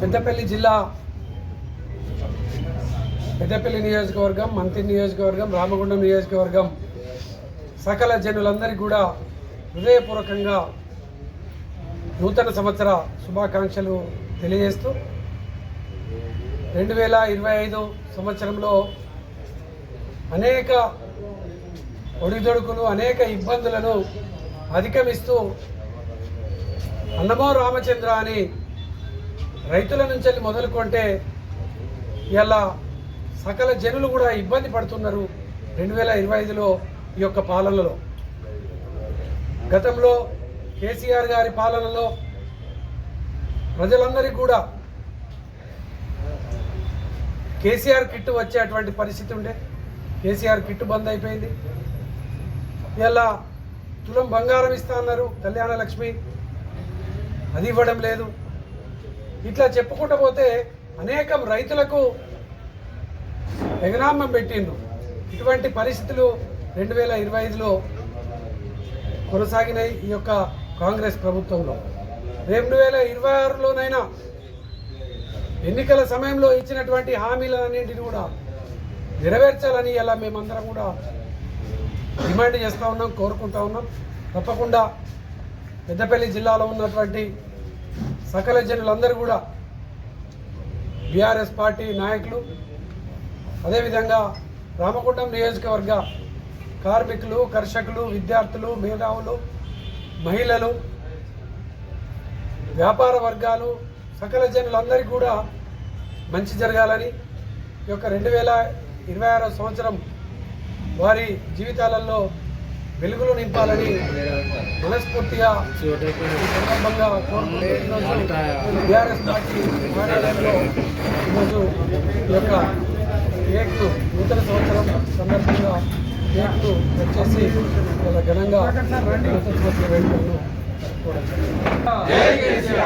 పెద్దపల్లి జిల్లా పెద్దపల్లి నియోజకవర్గం, మంత్రి నియోజకవర్గం, రామగుండం నియోజకవర్గం సకల జనులందరికీ కూడా హృదయపూర్వకంగా నూతన సంవత్సర శుభాకాంక్షలు తెలియజేస్తూ 2025 సంవత్సరంలో అనేక ఒడిదొడుకులు, అనేక ఇబ్బందులను అధిగమిస్తూ అన్నమో రామచంద్ర అని రైతుల నుంచి మొదలుకుంటే ఇలా సకల జనులు కూడా ఇబ్బంది పడుతున్నారు 2025లో ఈ యొక్క పాలనలో. గతంలో కేసీఆర్ గారి పాలనలో ప్రజలందరికీ కూడా కేసీఆర్ కిట్ వచ్చేటువంటి పరిస్థితి ఉండే. కేసీఆర్ కిట్ బంద్ అయిపోయింది. ఇలా తులం బంగారం ఇస్తా అన్నారు, కళ్యాణ లక్ష్మి అది ఇవ్వడం లేదు. ఇట్లా చెప్పుకుంటూ పోతే అనేకం రైతులకు ఎగనామం పెట్టిండ్రు. ఇటువంటి పరిస్థితులు 2025లో కొనసాగినాయి ఈ యొక్క కాంగ్రెస్ ప్రభుత్వంలో. 2026లోనైనా ఎన్నికల సమయంలో ఇచ్చినటువంటి హామీలన్నింటినీ కూడా నెరవేర్చాలని ఇలా మేమందరం కూడా డిమాండ్ చేస్తూ ఉన్నాం, కోరుకుంటా ఉన్నాం. తప్పకుండా పెద్దపల్లి జిల్లాలో ఉన్నటువంటి సకల జనులందరూ కూడా బీఆర్ఎస్ పార్టీ నాయకులు, అదేవిధంగా రామగుండం నియోజకవర్గ కార్మికులు, కర్షకులు, విద్యార్థులు, మేధావులు, మహిళలు, వ్యాపార వర్గాలు, సకల జనులందరికీ కూడా మంచి జరగాలని, ఈ యొక్క 2026 సంవత్సరం వారి జీవితాలలో వెలుగులు నింపాలని మనస్ఫూర్తిగా సందర్భంగా కోరుకుంటూ బీఆర్ఎస్ పార్టీ కార్యాలయంలో ఈరోజు ఈ యొక్క కేక్ను నూతన సంవత్సరం సందర్భంగా కేక్ను వచ్చేసి చాలా ఘనంగా నూతన సంవత్సర వేడుకలను జరుపుకోవడం.